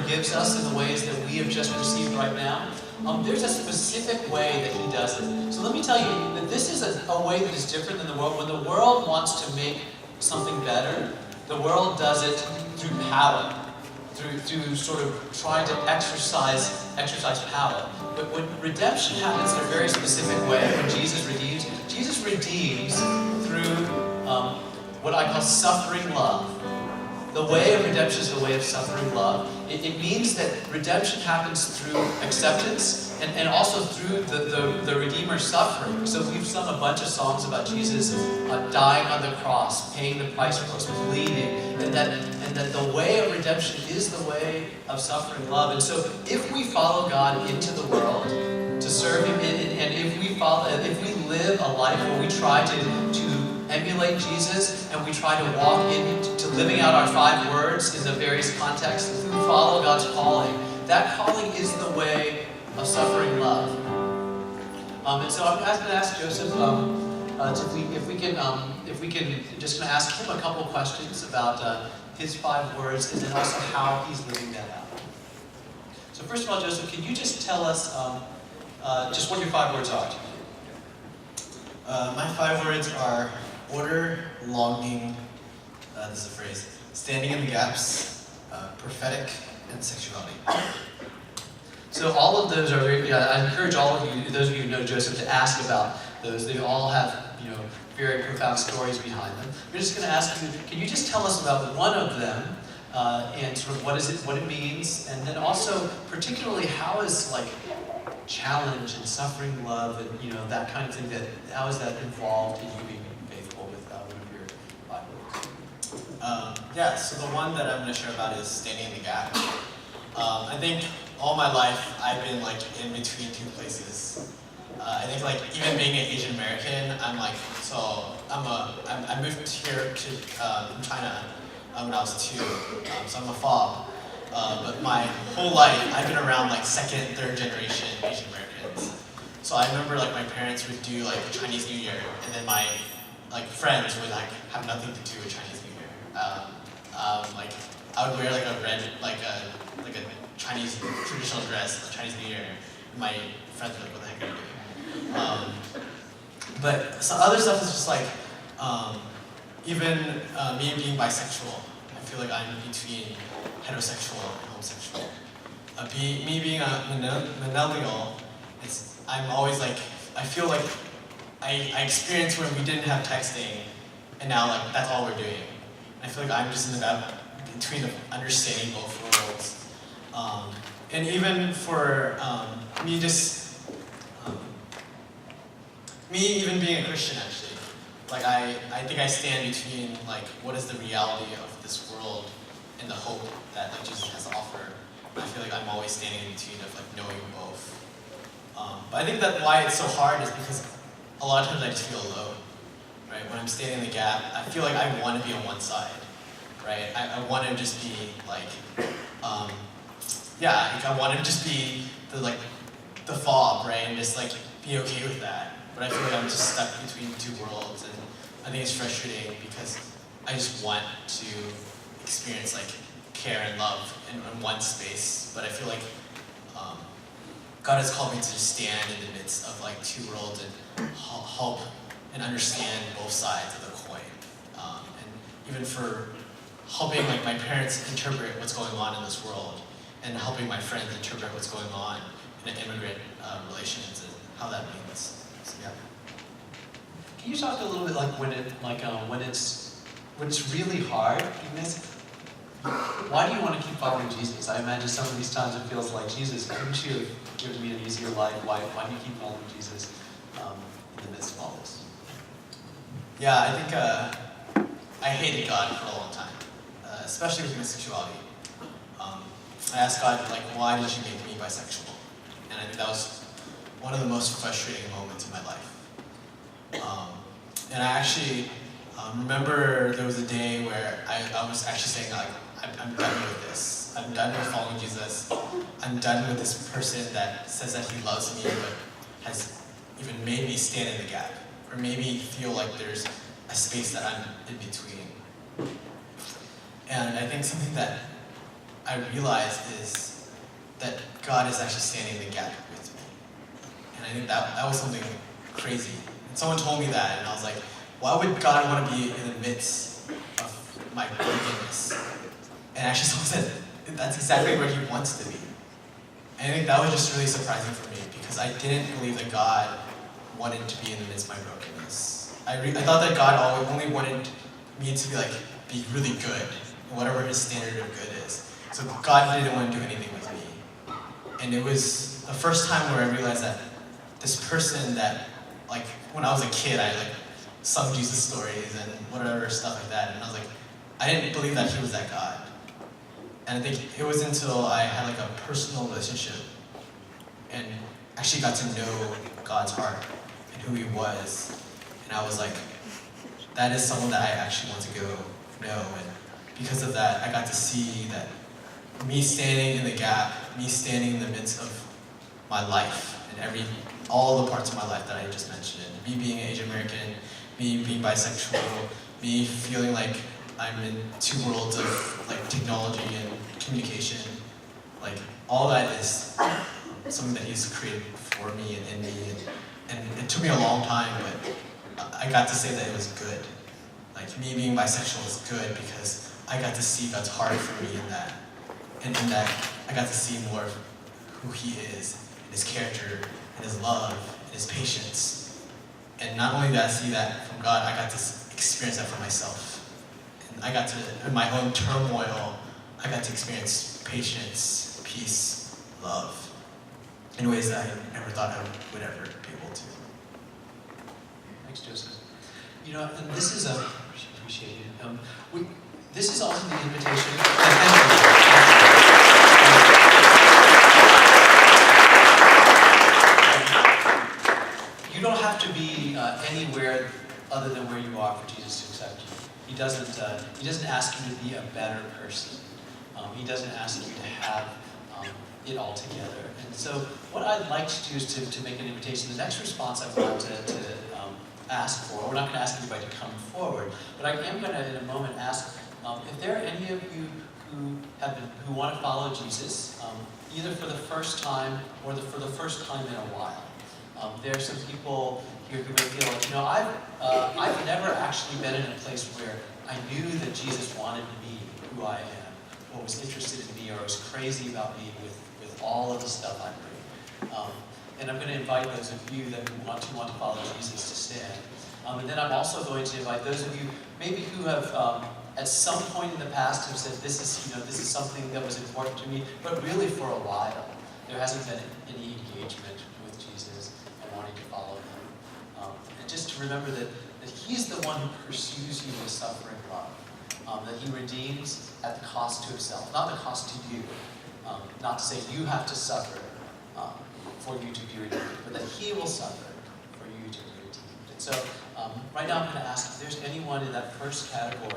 forgives us in the ways that we have just received right now, there's a specific way that he does it. So let me tell you that this is a way that is different than the world. When the world wants to make something better, the world does it through power, through sort of trying to exercise power. But when redemption happens in a very specific way, when Jesus redeems through what I call suffering love. The way of redemption is the way of suffering love. It means that redemption happens through acceptance and also through the Redeemer's suffering. So we've sung a bunch of songs about Jesus dying on the cross, paying the price for us, bleeding, and that the way of redemption is the way of suffering love. And so if we follow God into the world to serve Him, and if we live a life where we try to emulate Jesus, and we try to walk into living out our 5 words in the various contexts, if we follow God's calling, that calling is the way of suffering love. And so I'm going to ask Joseph if we can just going to ask him a couple of questions about his 5 words, and then also how he's living that out. So first of all, Joseph, can you just tell us just what your 5 words are? My 5 words are order, longing, this is a phrase, standing in the gaps, prophetic, and sexuality. So all of those are very, I encourage all of you, those of you who know Joseph, to ask about those. They all have, very profound stories behind them. We're just going to ask you, can you just tell us about one of them, and sort of what it means, and then also particularly how is challenge and suffering love and that kind of thing, how is that involved in you being faithful with one of your 5 words? So the one that I'm going to share about is standing in the gap. I think all my life I've been in between 2 places. I think even being an Asian American, I moved here from China when I was 2, so I'm a fob. But my whole life I've been around 2nd, 3rd generation Asian Americans. So I remember my parents would do Chinese New Year, and then my friends would have nothing to do with Chinese New Year. I would wear a red a Chinese traditional dress, Chinese New Year. And my friends were what the heck are you doing? But some other stuff is just even me being bisexual. I feel I'm between heterosexual and homosexual. Me being a millennial, I'm always I feel I experienced when we didn't have texting, and now that's all we're doing. I feel I'm just in the between of understanding both worlds. And even for me even being a Christian, actually, I think I stand between what is the reality of this world and the hope that Jesus has offered. I feel I'm always standing in between of knowing both. But I think that why it's so hard is because a lot of times I just feel alone, right? When I'm standing in the gap, I feel I want to be on one side, right? I want to just be I want to just be the fob, right? And just be okay with that. But I feel I'm just stuck between 2 worlds, and I think it's frustrating because I just want to experience care and love in one space. But I feel God has called me to just stand in the midst of 2 worlds and help and understand both sides of the coin. And even for helping my parents interpret what's going on in this world, and helping my friends interpret what's going on in immigrant relations and how that means. So, yeah. Can you talk a little bit when it's really hard? Why do you want to keep following Jesus? I imagine some of these times it feels Jesus, couldn't you have given me an easier life? Why do you keep following Jesus in the midst of all this? Yeah, I think I hated God for a long time, especially with my sexuality. I asked God, why did you make me bisexual? And I think that was one of the most frustrating moments in my life. And I actually remember there was a day where I was actually saying, I'm done with this. I'm done with following Jesus. I'm done with this person that says that he loves me, but has even made me stand in the gap, or made me feel there's a space that I'm in between. And I think something that I realized is that God is actually standing in the gap with me. And I think that was something crazy. And someone told me that, and I was like, why would God want to be in the midst of my brokenness? And actually someone said, that's exactly where he wants to be. And I think that was just really surprising for me, because I didn't believe that God wanted to be in the midst of my brokenness. I thought that God only wanted me to be really good, whatever his standard of good is. So God didn't want to do anything with me. And it was the first time where I realized that this person that, when I was a kid, I sung Jesus stories and whatever stuff like that. And I was like, I didn't believe that he was that God. And I think it was until I had a personal relationship and actually got to know God's heart and who he was. And I was like, that is someone that I actually want to go know. And because of that, I got to see that me standing in the gap, me standing in the midst of my life and all the parts of my life that I just mentioned, me being Asian American, me being bisexual, me feeling like I'm in two worlds of technology and communication, all that is something that he's created for me and in me, and it took me a long time, but I got to say that it was good. Me being bisexual was good because I got to see God's heart for me in that. And in that, I got to see more of who he is, and his character, and his love, and his patience. And not only did I see that from God, I got to experience that for myself. And I got to, in my own turmoil, I got to experience patience, peace, love, in ways that I never thought I would ever be able to. Thanks, Joseph. And this is appreciate you. This is also the invitation. You don't have to be anywhere other than where you are for Jesus to accept you. He doesn't ask you to be a better person. He doesn't ask you to have it all together. And so what I'd like to do is to make an invitation. The next response I want to ask for, we're not going to ask anybody to come forward, but I am going to in a moment ask if there are any of you who want to follow Jesus, either for the first time or for the first time in a while. There are some people here who may feel I've never actually been in a place where I knew that Jesus wanted me who I am, or was interested in me, or was crazy about me with all of the stuff I bring. And I'm going to invite those of you that want to follow Jesus to stand. And then I'm also going to invite those of you maybe who have at some point in the past have said this is something that was important to me, but really for a while there hasn't been any engagement with Jesus and wanting to follow him. And just to remember that he's the one who pursues you with suffering love, that he redeems at the cost to himself, not the cost to you. Not to say you have to suffer for you to be redeemed, but that he will suffer for you to be redeemed. And so right now I'm going to ask if there's anyone in that first category